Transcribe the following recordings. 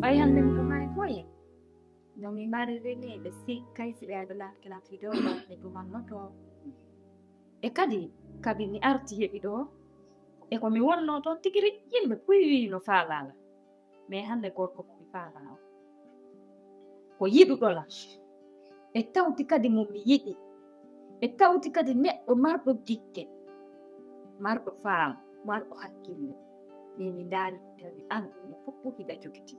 Bayan din rumah ko eh. Nung may maririnig, basi kay si Adela kinakido ba ni gumano to. Kadi kabi ni arti ido. Ko mi wonno to tigiri yimbe kuyi no faala. Me hande gorko mi faala. Ko yidugola. Tawti kadi mo mi yidi. Tawti kadi neɗɗo marɗo dikke. Marɗo faam, marɗo hakkille. Min ndaari tawi an mi foppuki da jogiti.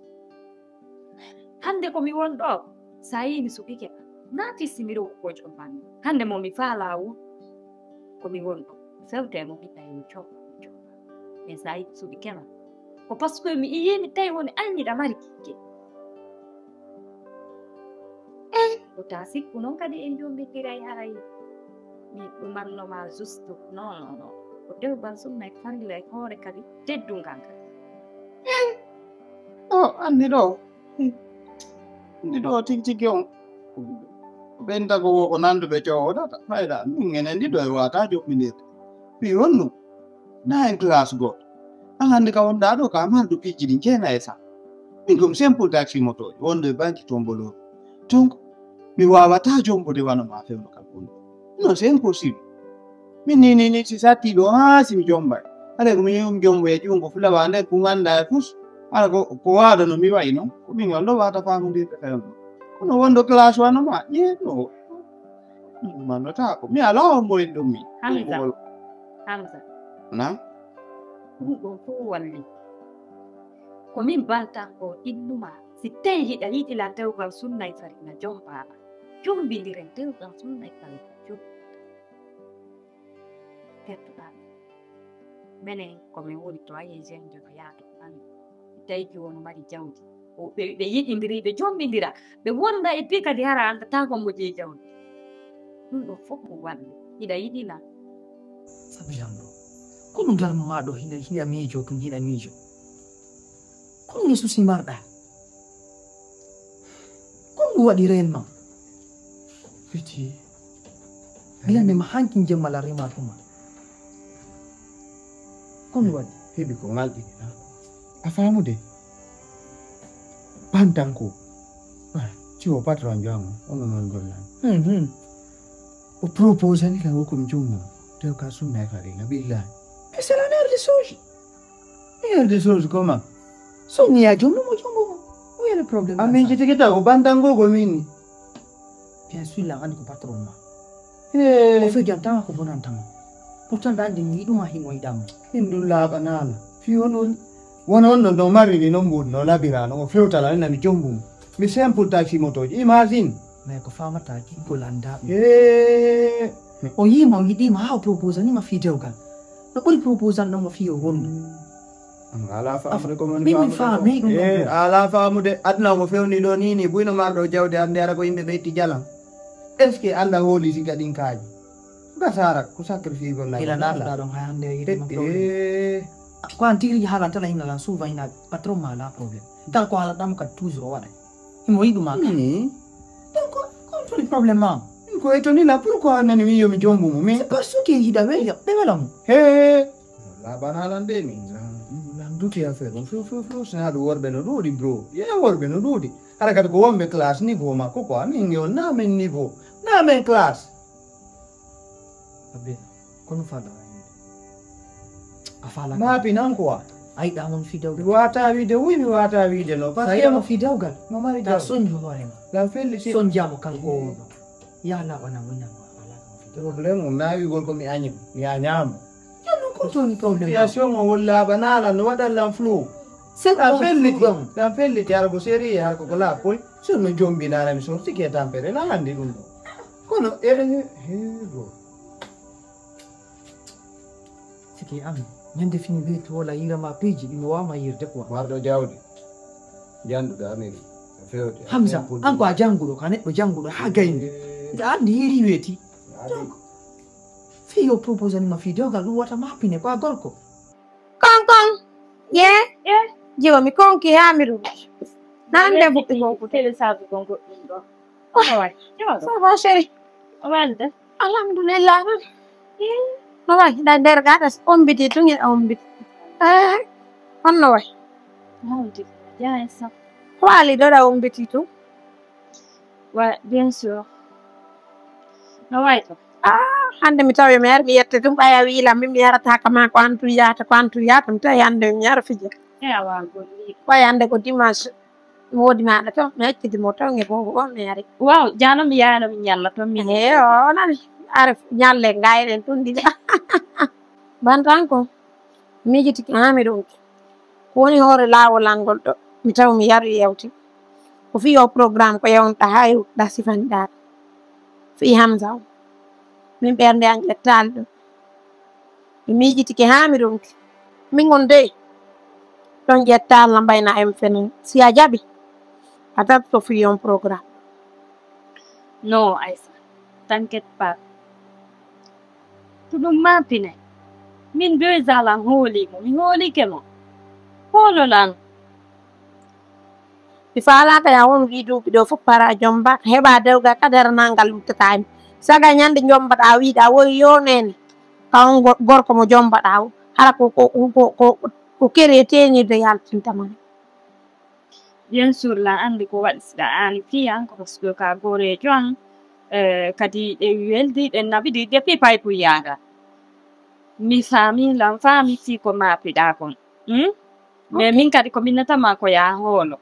Hande ko mi won ɗo sa yi mi suɓike naati simiro kojo man hande mo mi faalawu ko mi won ɗo fewte mo mi tawi coɓa mais sa yi suɓike ma ko par ce que mi iyimi tawi woni anniɗa mari kikke ko ta sikku noon kadi en jombitiray haray mi ɗumannoma juste non ko dewgal sumna e farilla e hoore kadi teddungal kadi anni ɗo Ndiɗo tigi on ɓen tago ko nanduɓe cowoɗata fayda min enen ndiɗo e wata joɓɓinirde mi wonno na en classe goɗɗo an hande ka wonɗa ɗo ka marɗo pijji ɗi jeena e sa min ɗum simple taxi motoje wonde banki tombolori donc mi wawata jombude wanoma fewno kam gonɗo non c'est impossible min ni si sattiɗo ha simi jombay hade komi yehum jombo e jungo fulawa nden ko ganda e fus ala ko waɗa no mi wayi noon ko min wallo wata famodirde fewno kono wondo classe wanoma ƴeeɗo mannota ko mi ala on moyen ɗum min Hamza na ɗum ɗo fof walli ko min balta ko innuma si tawi hiɗa yiɗila dewgal sunna e farina jompaɗa jombidiren dewgal sunna e farina kettuɗa minen komin woni to ayi jeune no yaato an tawi joni mari jawdi ɓe yiɗidiri ɓe jombidira ɓe wonda e pi kadi hara andata ko mo jeeyi jawdi ɗum ɗo fof ko walli hiɗa yiɗila sabu jamɗo kono ngalma maɗo hiɗa miijo ɗum hiɗa miijo kono nge susi marɗa kono ngu waɗi renma fiti hilande ma hankin jemmala rema tuma kono waɗi heɓi ko ngalɗini a famude bantanko ciwo patron jango ono non gollan o propose ani kan wokum jummo tew ka sunna e farina billahi mais c'est la mère des choses mère des choses comment sonni ya jommo où est le problème amin jitikita ko bantanko ko minni bien sûr la andi ko patron ma o fe jantama ko bonantama pourtant dande mi yiɗuma himo yiɗama hindun laaɓanala fi onon wona on no marini no mbuɗ no labirano o fewtala nami jombum mi simple taxi motoje imagine mais ko famata kiggol andaɓe o yima o yiɗima ha o propose anima fi dewgal no ɓuri proposal ɗon o fi o wondu ala famude min faami ɗum ala famude aduna mo fewni ɗo nini buyno marɗo jawde hande ara ko yimɓe ɓe itti jalam est ce que anda hooli siga ɗin kaaji gasara ko sacrifice gol ila narɗa ɗon ha hande yiɗima ko an tigi haalan tan a hinalan souvent hina patron ma ala probléme tan ko haalaɗama kadi toujours o waɗa himo yiɗuma donc kon toni probléme ma ko etonila pourquoi nani mi yomi jombumo mais c'est parce que hiɗa weeyo ɓe welamo laɓanalan de min landuti affaire on fo sena ɗo worɓe no ɗuuɗi bro ye worɓe no ɗuuɗi hara kadi ko wonɓe classe niveau makko quoi min yo namen niveau namen classe abe kono faɗa a fala maapi nan quoi a yiɗa mon fi dewgal mi wata wiide wi mi wata wiide no a yiɗamo fi dewgal mo mari ta soñju hoorema la felli son jamo kanko o ya laɓana winama probléme o nawigol komi añi mi añama non ko toni probléme situation o wol laaɓanala no waɗallan flou ɗan felliti hara ko série hara koko laaɓɓoy sono jombinanami son sike tampere na handi ɗum ɗo kono go siki ami ñande fini weeti wala yirama peeji ɗi mi wawma yirde quoi marɗo jawdi janduɗo amiri fewde Hamza an ko a janguɗo ka neɗɗo janguɗo ha gayni nde andi yiri weeti fi yo propose anima fi dewgal ɗum wata mappine ko a gorko Kon ye jiwa mi konki yamiru nande bukti gonko télécharge gongo ɗum ɗo ça va chéri walde alhamdulillah no way da nder gaɗa ombiti tungel a ombiti honno way hawdi jaa sa Wali dora umbetitu. Ouais, bien sûr. No way to. Hande mi tawi mi yar mi yette tum ɓaya wiila min mi yarata kama ko antu yata mi tawi hande mi yara fija Ewa golli. ɓay hande ko dimanche mi woodi maɗa to mi hakkidimo tawge bobo on mi yari Wow, jano mi yana mi nyalla to min. o nani are ñalle gayɗen tundiga bantanko mijitiki hami ɗum ko woni hoore laawol angol ɗo mi tawi mi yari yewti ko fi o programme ko yewnɗa ha yewɗa sifaniɗa fi Hamza o min ɓernde an ƴettali ɗum mi miijitiki haa mi ɗumki min gon dey ɗon ƴettalla mbayna em fenen si a jaɓi a tat to fi on programme No, Aïssa. T'inquiète pas. Tudum mapine. Min be zalan holi mo. Min holi kemo. Holo lan. mi faalata ya won wi duuɓi ɗo fof para jomba heɓa dewga kadere nangal luttatami saga ñande jombaɗa wiiɗa woyi yo nene kawon gorko mo jombaɗa o hala ko kere teñirde yaltintama Bien sûr lan andi ko waɗi siɗa an fiyan ko parce que ka gorejo an kadi ɗe weldi ɗen naɓiɗi depuis pay puyaga. Mi fami lan fami si ko mapiɗa kon. Mais min kadi ko minnatama ko ya holo.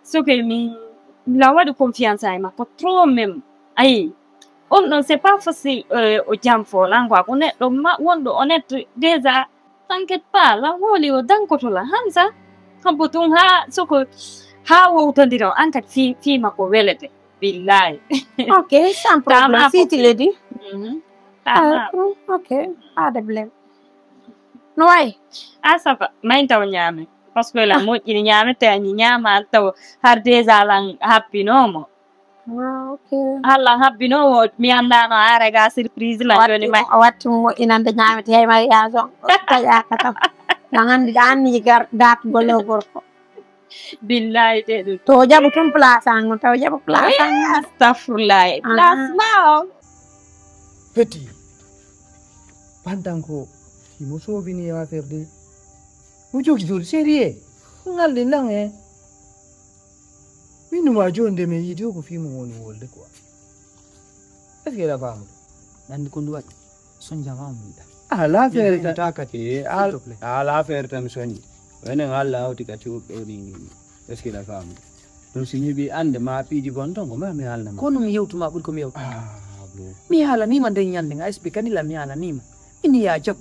So que mi la waɗi confiance ay makko trop même. Ayi. On non c'est pas facile o jam fo lan quoi ko neɗɗo wonɗo honnête déjà t'inquiète pas lan holi o dankoto la Hamza kampo tun ha soko ha wowtodiro an kadi fima ko welete billahi. ok sans problème si tu le dis ok pas de problème no way ça va mayin taw ñaame parce que la moƴƴini ñaame tañi ñaama taw har déjà lan happinomo ok Allah habbinomo mi andano arega surprise la joni may o watti moƴƴinande ñaamete hay mariage on taƴaka tam nan andi ɗa anni gatugol o gorko billahi de ɗum to jaɓu tum place an taw jaɓu place an astafurlahi place ma o Petit. Pantanko. Imo sovini ya affaire Ujo kidul sérieux. Ngalde lang Minu ma jonde me yidi ko fi mo woni wolde quoi. Est-ce que la femme? Nan ko nduwat son jama mu da. La faire ta kati la faire tam soni. Wena ngalla hawti kati o ni est-ce que la femme? Don simi bi ande ma piji gonton ko ma mi halna ma. Kono mi yewtuma bur ko mi yewtu. Bro. Mi hala ni man de nyande nga SB kanila mi hala ni ma. Ini ya jab.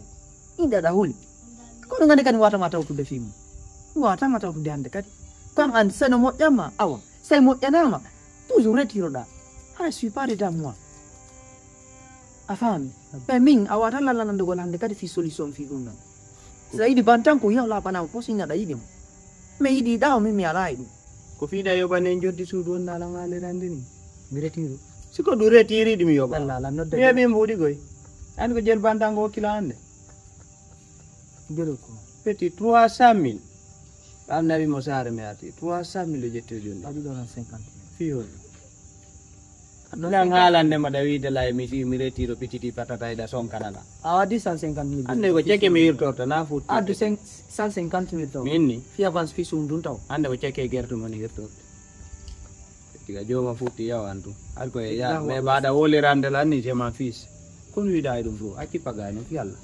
Ida da huli. Kono ngande kan wata mata utude fimu. Wata mata utude hande kadi. Kan an seno mo jama awa. Sai mo yanama. Toujours retiro da. I suis pas de moi. Afami. Pe min awata la nando golande kadi fi solution fi gunda. Zaidi bantanko ya la pana ko sinya da yidi. Me yidi dawo mi ala yidi. Ko fiida yobane joddi suudu on nala ngale randini mi retiro siko du retiri dum yoba Allah nodda mi be mbudi goy an ko jel bandango kila ande gelo ko petit 300.000 am nabi mo sare mi ati 300.000 le jette joni adu 50 fiyo lang halande ma dawi de lay mi retiro petit patata ida son kanana awadi 150.000 ande ko ceke mi yirtorta na fut adu 150.000 taw minni fi avance fi sundun taw ande ko ceke gertu man yirtorta tiga joma futti yawantu ar ko ya me bada woli rande la ni ma fils kon wi dai dum fo akki pagano fi alla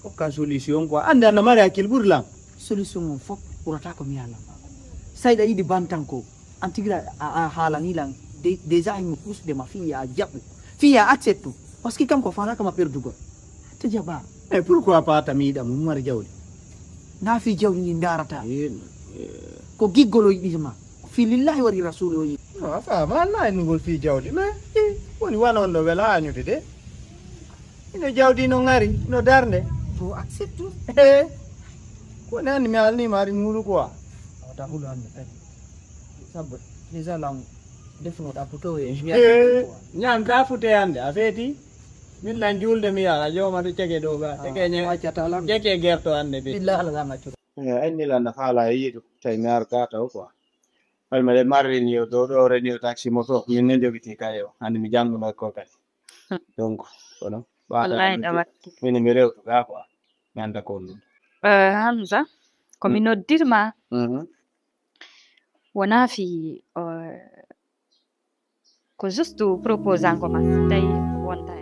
ko ka solution ko ande na mari akil burlang solution mo fok urata ko mi ala sayda yidi bantanko antigra a halani lang déjà il me pousse de ma fille à diable fille à accepter parce que quand ko fana kama perdu go te jaba e pourquoi pas tamida mu mar jawdi na fi jawdi ni ndarata ko giggolo yidima fi lillahi wa rasulihi no fa ma na ni gol fi jawdi me woni wana on do wela anyude de ino jawdi no ngari no darnde to accepte ko nani mi alni mari ngulu quoi ta hulu an sabba déjà lang defuno da puto nyam ta fute ande afeti min lan julde mi ala joma to cege do ga cege nye wacata lang cege gerto ande bi billahi ala zanga to Anni la na fala yidu tay mar ka taw quoi. Al male marri ni do re ni taxi moto min ne jogiti kayo andi mi jangu na ko kadi. Donc kono wallahi dawatti min mi rewtu ga quoi. Mi anda ko Hamza ko mi noddirma wona fi ko juste proposant ko mas tay wonta